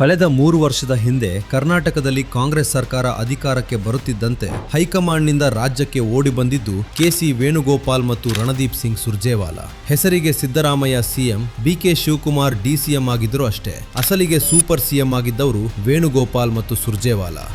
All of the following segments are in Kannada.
ಕಳೆದ 3 ವರ್ಷದ ಹಿಂದೆ ಕರ್ನಾಟಕದಲ್ಲಿ ಕಾಂಗ್ರೆಸ್ ಸರ್ಕಾರ ಅಧಿಕಾರಕ್ಕೆ ಬರುತ್ತಿದ್ದಂತೆ ಹೈಕಮಾಂಡ್ನಿಂದ ರಾಜ್ಯಕ್ಕೆ ಓಡಿ ಬಂದಿದ್ದು ಕೆಸಿ ವೇಣುಗೋಪಾಲ್ ಮತ್ತು ರಣದೀಪ್ ಸಿಂಗ್ ಸುರ್ಜೇವಾಲಾ. ಹೆಸರಿಗೆ ಸಿದ್ದರಾಮಯ್ಯ ಸಿಎಂ, ಬಿಕೆ ಶಿವಕುಮಾರ್ ಡಿಸಿಎಂ ಆಗಿದ್ರು ಅಷ್ಟೇ. ಅಸಲಿಗೆ ಸೂಪರ್ ಸಿಎಂ ಆಗಿದ್ದವರು ವೇಣುಗೋಪಾಲ್ ಮತ್ತು ಸುರ್ಜೇವಾಲಾ.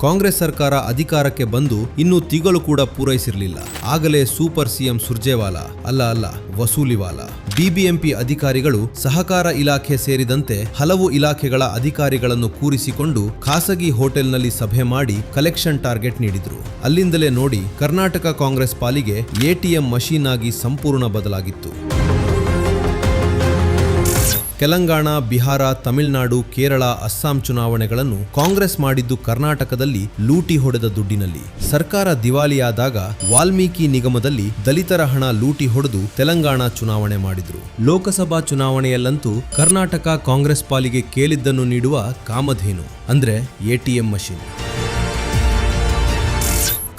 ಕಾಂಗ್ರೆಸ್ ಸರ್ಕಾರ ಅಧಿಕಾರಕ್ಕೆ ಬಂದು ಇನ್ನೂ ತಿಂಗಳು ಕೂಡ ಪೂರೈಸಿರಲಿಲ್ಲ. ಆಗಲೇ ಸೂಪರ್ ಸಿಎಂ ಸುರ್ಜೇವಾಲಾ ಅಲ್ಲ ವಸೂಲಿವಾಲಾ. ಬಿಬಿಎಂಪಿ ಅಧಿಕಾರಿಗಳು ಸಹಕಾರ ಇಲಾಖೆ ಸೇರಿದಂತೆ ಹಲವು ಇಲಾಖೆಗಳ ಅಧಿಕಾರಿಗಳನ್ನು ಕೂರಿಸಿಕೊಂಡು ಖಾಸಗಿ ಹೋಟೆಲ್ನಲ್ಲಿ ಸಭೆ ಮಾಡಿ ಕಲೆಕ್ಷನ್ ಟಾರ್ಗೆಟ್ ನೀಡಿದ್ರು. ಅಲ್ಲಿಂದಲೇ ನೋಡಿ ಕರ್ನಾಟಕ ಕಾಂಗ್ರೆಸ್ ಪಾಲಿಗೆ ಎಟಿಎಂ ಮಷೀನ್ ಆಗಿ ಸಂಪೂರ್ಣ ಬದಲಾಗಿತ್ತು. ತೆಲಂಗಾಣ, ಬಿಹಾರ, ತಮಿಳುನಾಡು, ಕೇರಳ, ಅಸ್ಸಾಂ ಚುನಾವಣೆಗಳನ್ನು ಕಾಂಗ್ರೆಸ್ ಮಾಡಿದ್ದು ಕರ್ನಾಟಕದಲ್ಲಿ ಲೂಟಿ ಹೊಡೆದ ದುಡ್ಡಿನಲ್ಲಿ. ಸರ್ಕಾರ ದಿವಾಳಿಯಾದಾಗ ವಾಲ್ಮೀಕಿ ನಿಗಮದಲ್ಲಿ ದಲಿತರ ಹಣ ಲೂಟಿ ಹೊಡೆದು ತೆಲಂಗಾಣ ಚುನಾವಣೆ ಮಾಡಿದ್ರು. ಲೋಕಸಭಾ ಚುನಾವಣೆಯಲ್ಲಂತೂ ಕರ್ನಾಟಕ ಕಾಂಗ್ರೆಸ್ ಪಾಲಿಗೆ ಕೇಳಿದ್ದನ್ನು ನೀಡುವ ಕಾಮಧೇನು ಅಂದ್ರೆ ಎಟಿಎಂ ಮಷೀನ್.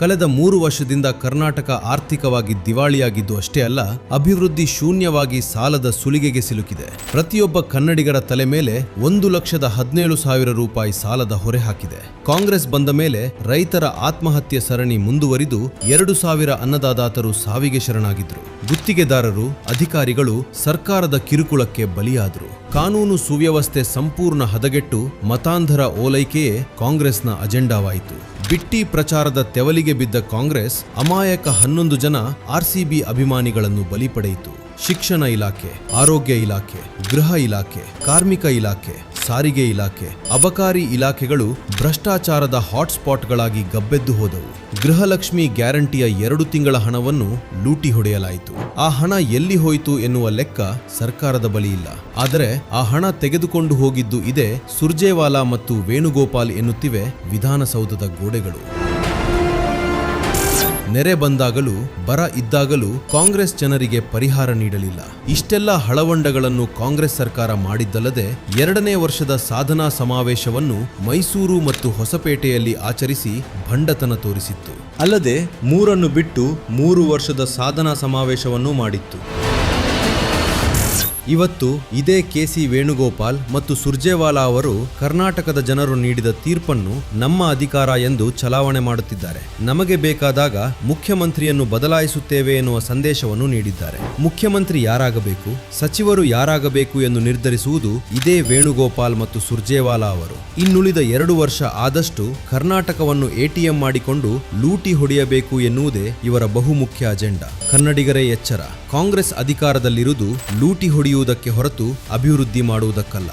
ಕಳೆದ 3 ವರ್ಷದಿಂದ ಕರ್ನಾಟಕ ಆರ್ಥಿಕವಾಗಿ ದಿವಾಳಿಯಾಗಿದ್ದು ಅಷ್ಟೇ ಅಲ್ಲ, ಅಭಿವೃದ್ಧಿ ಶೂನ್ಯವಾಗಿ ಸಾಲದ ಸುಲಿಗೆಗೆ ಸಿಲುಕಿದೆ. ಪ್ರತಿಯೊಬ್ಬ ಕನ್ನಡಿಗರ ತಲೆ ಮೇಲೆ 1,17,000 ರೂಪಾಯಿ ಸಾಲದ ಹೊರೆ ಹಾಕಿದೆ. ಕಾಂಗ್ರೆಸ್ ಬಂದ ಮೇಲೆ ರೈತರ ಆತ್ಮಹತ್ಯೆ ಸರಣಿ ಮುಂದುವರಿದು 2,000 ಅನ್ನದಾತರು ಸಾವಿಗೆ ಶರಣಾಗಿದ್ರು. ಗುತ್ತಿಗೆದಾರರು, ಅಧಿಕಾರಿಗಳು ಸರ್ಕಾರದ ಕಿರುಕುಳಕ್ಕೆ ಬಲಿಯಾದರು. ಕಾನೂನು ಸುವ್ಯವಸ್ಥೆ ಸಂಪೂರ್ಣ ಹದಗೆಟ್ಟು ಮತಾಂಧರ ಓಲೈಕೆಯೇ ಕಾಂಗ್ರೆಸ್ನ ಅಜೆಂಡಾವಾಯಿತು. ಬಿಟ್ಟಿ ಪ್ರಚಾರದ ತೆವಲಿಗೆ ಬಿದ್ದ ಕಾಂಗ್ರೆಸ್ ಅಮಾಯಕ 11 ಜನ ಆರ್ಸಿಬಿ ಅಭಿಮಾನಿಗಳನ್ನು ಬಲಿ ಪಡೆಯಿತು. ಶಿಕ್ಷಣ ಇಲಾಖೆ, ಆರೋಗ್ಯ ಇಲಾಖೆ, ಗೃಹ ಇಲಾಖೆ, ಕಾರ್ಮಿಕ ಇಲಾಖೆ, ಸಾರಿಗೆ ಇಲಾಖೆ, ಅಬಕಾರಿ ಇಲಾಖೆಗಳು ಭ್ರಷ್ಟಾಚಾರದ ಹಾಟ್ಸ್ಪಾಟ್ಗಳಾಗಿ ಗಬ್ಬೆದ್ದು ಹೋದವು. ಗೃಹಲಕ್ಷ್ಮಿ ಗ್ಯಾರಂಟಿಯ 2 ತಿಂಗಳ ಹಣವನ್ನು ಲೂಟಿ ಹೊಡೆಯಲಾಯಿತು. ಆ ಹಣ ಎಲ್ಲಿ ಹೋಯಿತು ಎನ್ನುವ ಲೆಕ್ಕ ಸರ್ಕಾರದ ಬಳಿ ಇಲ್ಲ. ಆದರೆ ಆ ಹಣ ತೆಗೆದುಕೊಂಡು ಹೋಗಿದ್ದು ಇದೆ ಸುರ್ಜೇವಾಲಾ ಮತ್ತು ವೇಣುಗೋಪಾಲ್ ಎನ್ನುತ್ತಿವೆ ವಿಧಾನಸೌಧದ ಗೋಡೆಗಳು. ನೆರೆ ಬಂದಾಗಲೂ ಬರ ಇದ್ದಾಗಲೂ ಕಾಂಗ್ರೆಸ್ ಜನರಿಗೆ ಪರಿಹಾರ ನೀಡಲಿಲ್ಲ. ಇಷ್ಟೆಲ್ಲ ಹಳವಂಡಗಳನ್ನು ಕಾಂಗ್ರೆಸ್ ಸರ್ಕಾರ ಮಾಡಿದ್ದಲ್ಲದೆ 2ನೇ ವರ್ಷದ ಸಾಧನಾ ಸಮಾವೇಶವನ್ನು ಮೈಸೂರು ಮತ್ತು ಹೊಸಪೇಟೆಯಲ್ಲಿ ಆಚರಿಸಿ ಭಂಡತನ ತೋರಿಸಿತ್ತು. ಅಲ್ಲದೆ 3 ಬಿಟ್ಟು 3 ವರ್ಷದ ಸಾಧನಾ ಸಮಾವೇಶವನ್ನೂ ಮಾಡಿತ್ತು. ಇವತ್ತು ಇದೇ ಕೆಸಿ ವೇಣುಗೋಪಾಲ್ ಮತ್ತು ಸುರ್ಜೇವಾಲಾ ಅವರು ಕರ್ನಾಟಕದ ಜನರು ನೀಡಿದ ತೀರ್ಪನ್ನು ನಮ್ಮ ಅಧಿಕಾರ ಎಂದು ಚಲಾವಣೆ ಮಾಡುತ್ತಿದ್ದಾರೆ. ನಮಗೆ ಬೇಕಾದಾಗ ಮುಖ್ಯಮಂತ್ರಿಯನ್ನು ಬದಲಾಯಿಸುತ್ತೇವೆ ಎನ್ನುವ ಸಂದೇಶವನ್ನು ನೀಡಿದ್ದಾರೆ. ಮುಖ್ಯಮಂತ್ರಿ ಯಾರಾಗಬೇಕು, ಸಚಿವರು ಯಾರಾಗಬೇಕು ಎಂದು ನಿರ್ಧರಿಸುವುದು ಇದೇ ವೇಣುಗೋಪಾಲ್ ಮತ್ತು ಸುರ್ಜೇವಾಲಾ ಅವರು. ಇನ್ನುಳಿದ 2 ವರ್ಷ ಆದಷ್ಟು ಕರ್ನಾಟಕವನ್ನು ಎಟಿಎಂ ಮಾಡಿಕೊಂಡು ಲೂಟಿ ಹೊಡೆಯಬೇಕು ಎನ್ನುವುದೇ ಇವರ ಬಹುಮುಖ್ಯ ಅಜೆಂಡಾ. ಕನ್ನಡಿಗರೇ ಎಚ್ಚರ, ಕಾಂಗ್ರೆಸ್ ಅಧಿಕಾರದಲ್ಲಿರುವುದು ಲೂಟಿ ಹೊಡೆಯುವುದಕ್ಕೆ ಹೊರತು ಅಭಿವೃದ್ಧಿ ಮಾಡುವುದಕ್ಕಲ್ಲ.